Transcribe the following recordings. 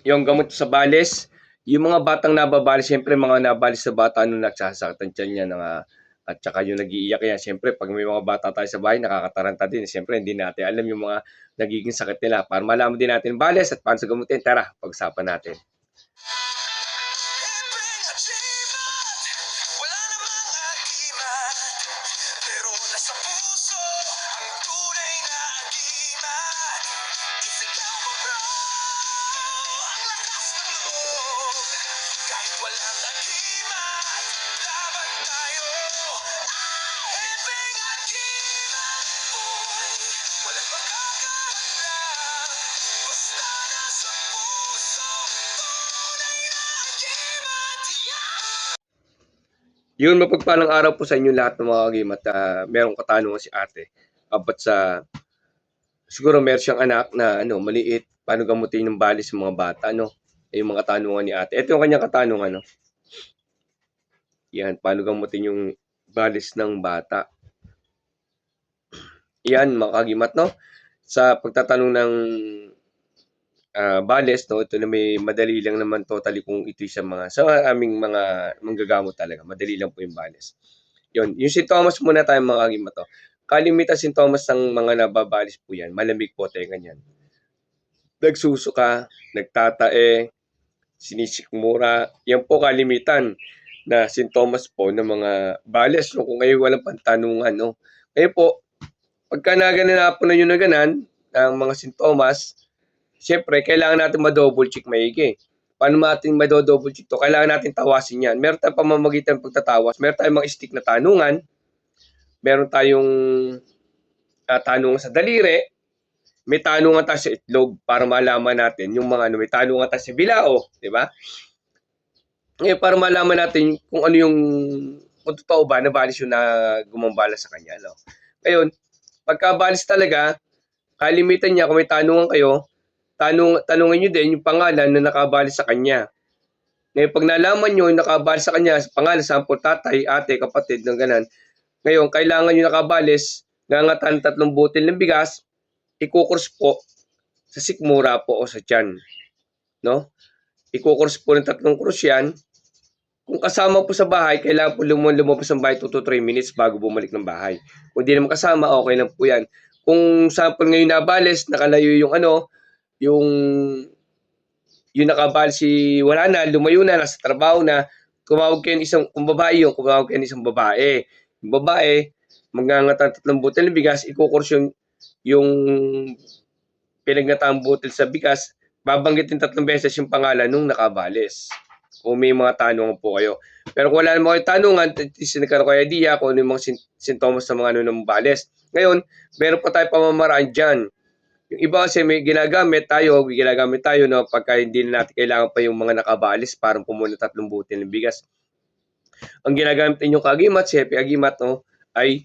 Yung gamot sa balis, yung mga batang nababalis, siyempre mga nabalis sa bata nung nagsasaktan tiyan niya at saka yung nag-iiyak yan. Siyempre, pag may mga bata tayo sa bahay, nakakataranta din. Siyempre, hindi natin alam yung mga nagiging sakit nila. Para malaman din natin balis at paano sa gamutin, tara, pag-usapan natin. Yun, mapagpalang araw po sa inyo lahat ng mga kagimat. Merong katanungan si ate. About sa, siguro meron siyang anak na maliit. Paano gamutin yung balis sa mga bata, no? Yung mga katanungan ni ate. Ito yung kanyang katanungan, no? Yan, paano gamutin yung balis ng bata. Yan, mga kagimat, no? Sa pagtatanong ng balis, no? Ito na may madali lang naman totally kung ito sa aming mga manggagamot talaga. Madali lang po yung balis. Yun, yung sintomas muna tayo mga kagimat, no? Kalimitan sintomas ng mga nababalis po yan. Malamig po tayo ganyan. Nagsusuka, nagtatae, sinisikmura. Yan po kalimitan na sintomas po ng mga balis. No? Kung kayo walang pantanungan, no? Ngayon po, pagka naganap na nyo na ganan, ang mga sintomas, siyempre, kailangan natin ma-double check maigi. Paano natin ma-double check to? Kailangan natin tawasin yan. Meron tayong pamamagitan pagtatawas. Meron tayong mga stick na tanungan. Meron tayong tanungan sa daliri. May tanungan tayo sa itlog para malaman natin yung mga may tanungan tayo sa bilao. Diba? Ngayon, para malaman natin kung ano yung, kung totoo ba na balis yung na gumambala sa kanya. No? Ngayon, pagka balis talaga, kalimitan niya kung may tanungan kayo, tanungin nyo din yung pangalan na nakabalis sa kanya. Ngayon, pag nalaman nyo yung nakabalis sa kanya, pangalan, sample, tatay, ate, kapatid, ng ganan. Ngayon, kailangan nyo nakabalis, ngangatan 3 butil ng bigas, ikukurs po sa sikmura po o sa tiyan. No? Ikukurs po ng 3 krus yan. Kung kasama po sa bahay, kailangan po lumabas ng bahay 2 to 3 minutes bago bumalik ng bahay. Kung di naman kasama, okay lang po yan. Kung sample ngayon nabalis, nakalayo yung yung nakabalis wala na, lumayo na, nasa trabaho na, kumawag kayo isang, kung babae yun, kumawag kayo isang babae. Yung babae, magngangatang 3 butil ng bigas, ikukurs yung pinagngataang butil sa bigas, babanggitin 3 beses yung pangalan nung nakabalis. Kung may mga tanungan po kayo. Pero kung wala naman kayo tanungan, sinagkaroon kayo idea kung ano yung mga sintomas sa mga ng balis. Ngayon, meron pa tayo pamamaraan dyan. Yung iba kasi may ginagamit tayo no, pagka hindi na natin kailangan pa yung mga nakabalis, parang pumuna 3 butil ng bigas. Ang ginagamit ninyong kagimat, si Happy Agimat, no, ay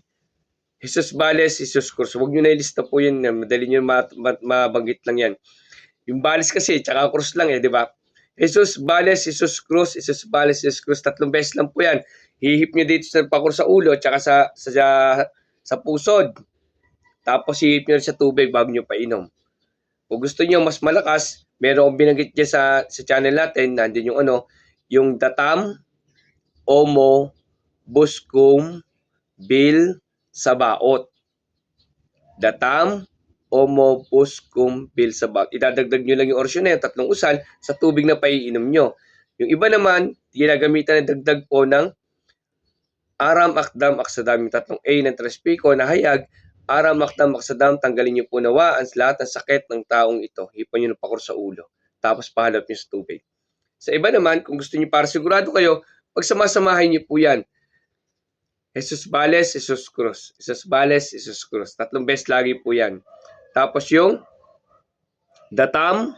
Jesus Balis, Jesus Cruz. Huwag nyo na ilista po yun. Madali nyo mabanggit lang yan. Yung balis kasi, tsaka krus lang di ba? Jesus Balis, Jesus Cruz, Jesus Balis, Jesus Cruz. 3 beses lang po yan. Hihip nyo dito sa pakur sa ulo, tsaka sa pusod. Tapos hihip nyo sa tubig bago nyo painom. Kung gusto nyo mas malakas, meron akong binanggit dyan sa channel natin, nandun yung yung Datam, Omo, Buskum, Bil, Sabaot. Datam, Omo, Buskum, Bil, Sabaot. Idadagdag nyo lang yung orasyon na yun, 3 usal, sa tubig na paiinom nyo. Yung iba naman, ginagamitan ng dagdag po ng Aram, Akdam, Aksadam, yung 3 A ng Trespiko na hayag, Aram, Akdam, Aksadam, tanggalin nyo po nawa ang lahat ng sakit ng taong ito. Hipan nyo ng pakur sa ulo. Tapos pahalap nyo sa tubig. Sa iba naman, kung gusto nyo para sigurado kayo, pagsamasamahin nyo po yan. Jesus Balis, Jesus Cruz. Jesus Balis, Jesus Cruz. 3 beses lagi po yan. Tapos yung Datam,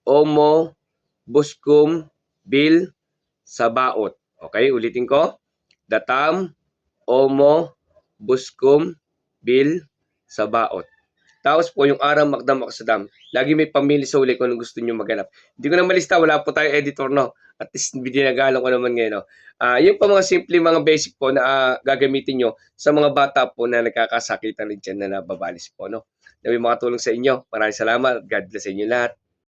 Omo, Buskum, Bil, Sabaot. Okay, ulitin ko. Datam, Omo, Buskum, Bil, Sabaot. Tapos po yung Aram, Makdam, Aksadam. Lagi may pamili sa uli kung anong gusto nyo maganap. Hindi ko na malista, wala po tayo editor, no? At least binagalang ko naman ngayon, no? Yung pa mga simple, mga basic po na gagamitin nyo sa mga bata po na nagkakasakitan rin dyan na nababalis po, no? Na may mga tulong sa inyo. Maraming salamat. God bless sa inyo lahat.